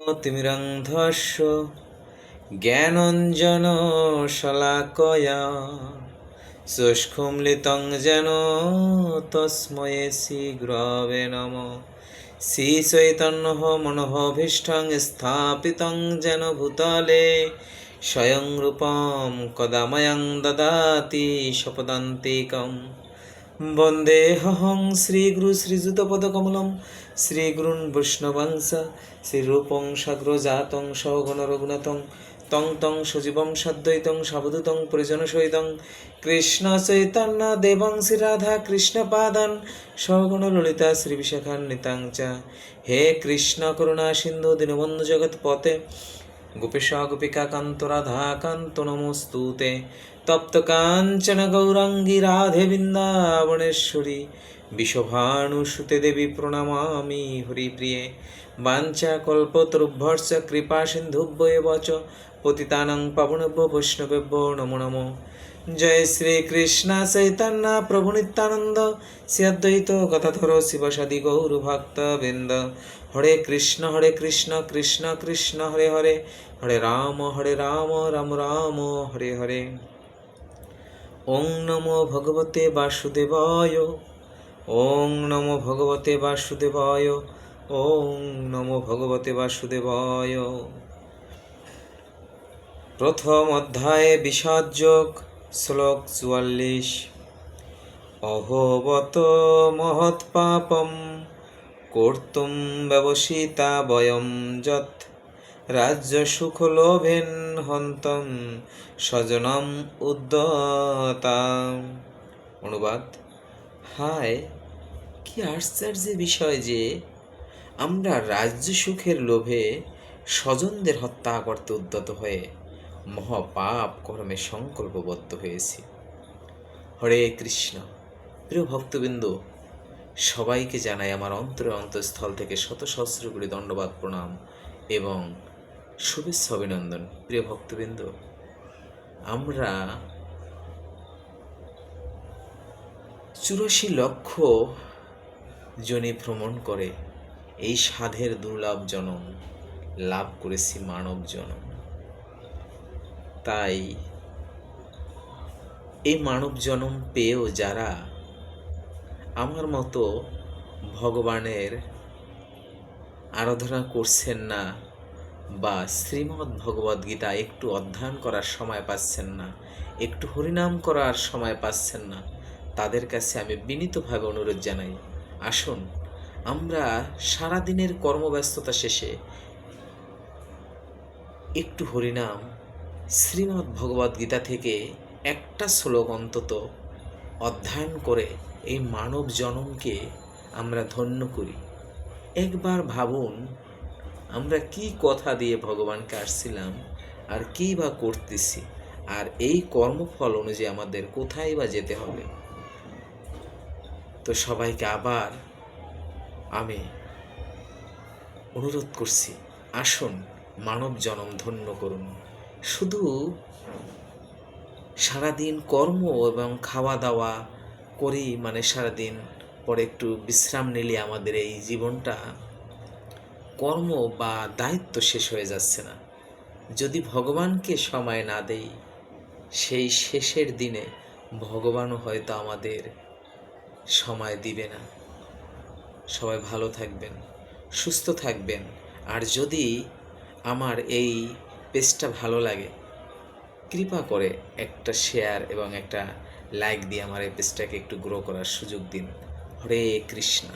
তিমিরন্ধস্য জ্ঞানঞ্জন শলাকয়া সুষ্কুম্লিতং যেন তস্মৈ শ্রীগুরবে নমঃ। শ্রীচৈতন্য মনোভীষ্টং স্থাপিতং যেন ভূতলে স্বয়ং রূপম কদা ময়ং দদাতি স্বপদান্তিকম। বন্দেহং শ্রীগুরু শ্রীযুতপদকমলম শ্রীগুরুन् বৈষ্ণবাংশ শ্রীরূপং সাগ্রজাতং সহগণ রঘুনাথং তং তং সজীবং সাদ্বৈতং সাবধূতং পরিজনসহিতং কৃষ্ণ চৈতন্য দেবং শ্রীরাধা কৃষ্ণপাদান সহগণ ললিতা শ্রীবিশাখান্বিতাং চ। হে কৃষ্ণ করুণা সিন্ধু দীনবন্ধু জগৎপতে গোপেশ গোপিকা কান্ত রাধা কান্ত নমস্তুতে। তপ্ত কাঞ্চন গৌরাঙ্গী রাধে বৃন্দাবনেশ্বরী বিশ্বভানুসুতে দেবী প্রণমামি হরিপ্রিয়ে। বাঞ্ছা কল্পতরুভ্যশ্চ কৃপা সিন্ধুভ্যেব চ পতিতানাং পাবনেভ্যো বৈষ্ণবেভ্যো নমো নমঃ। জয় শ্রী কৃষ্ণ চৈতন্য প্রভু নিত্যানন্দ শ্রী অদ্বৈত গদাধর শিবসাদি গৌর ভক্তবৃন্দ। হরে কৃষ্ণ কৃষ্ণ কৃষ্ণ হরে হরে, হরে রাম রাম রাম হরে হরে। ওং নমো ভগবতে বাসুদেবায়, ওং নমো ভগবতে বাসুদেবায়, ওং নমো ভগবতে বাসুদেবায়। প্রথম অধ্যায়ে বিষাদযোগ, শ্লোক 44। অহোবত মহৎপাপম কর্তুম ব্যবসিতা বয়ম যৎ রাজ্য সুখ লোভেন হন্তম স্বজনম উদ্যতাম। অনুবাদ: হায়, কি আশ্চর্য বিষয় যে আমরা রাজ্য সুখের লোভে স্বজনদের হত্যা করতে উদ্যত হয়ে মহাপাপ কর্মে সংকল্পবদ্ধ হয়েছি। হরে কৃষ্ণ। প্রিয় ভক্তবৃন্দ, সবাইকে জানাই আমার অন্তরের অন্তঃস্থল থেকে শত সহস্র কোটি দণ্ডবাদ প্রণাম এবং শুভেচ্ছা অভিনন্দন। প্রিয় ভক্তবৃন্দ, আমরা 84 লক্ষ জনে ভ্রমণ করে এই সাধের দুর্লভ জনম লাভ করেছি, মানব জনম। তাই এই মানব জনম পেয়েও যারা আমার মতো ভগবানের আরাধনা করছেন না বা শ্রীমদ্ ভগবদ্ গীতা একটু অধ্যয়ন করার সময় পাচ্ছেন না, একটু হরিনাম করার সময় পাচ্ছেন না, তাদের কাছে আমি বিনীতভাবে অনুরোধ জানাই, আসুন আমরা সারাদিনের কর্মব্যস্ততা শেষে একটু হরিনাম, শ্রীমদ্ ভগবদ্ গীতা থেকে একটা শ্লোক অন্তত অধ্যয়ন করে এই মানব জনমকে আমরা ধন্য করি। একবার ভাবুন, আমরা কি কথা দিয়ে ভগবানকে আসছিলাম আর কী বা করতেছি, আর এই কর্মফল অনুযায়ী আমাদের কোথায় বা যেতে হবে। তো সবাইকে আবার আমি অনুরোধ করছি, আসুন মানব জনম ধন্য করুন। শুধু সারাদিন কর্ম এবং খাওয়া দাওয়া করি, মানে সারাদিন পরে একটু বিশ্রাম নিলে আমাদের এই জীবনটা কর্ম বা দায়িত্ব শেষ হয়ে যাচ্ছে না। যদি ভগবানকে সময় না দেই, সেই শেষের দিনে ভগবানও হয়তো আমাদের সময় দিবে না। সবাই ভালো থাকবেন, সুস্থ থাকবেন। আর যদি আমার এই পেজটা ভালো লাগে, কৃপা করে একটা শেয়ার এবং একটা লাইক দিয়ে আমার এই পেজটাকে একটু গ্রো করার সুযোগ দিন। হরে কৃষ্ণ।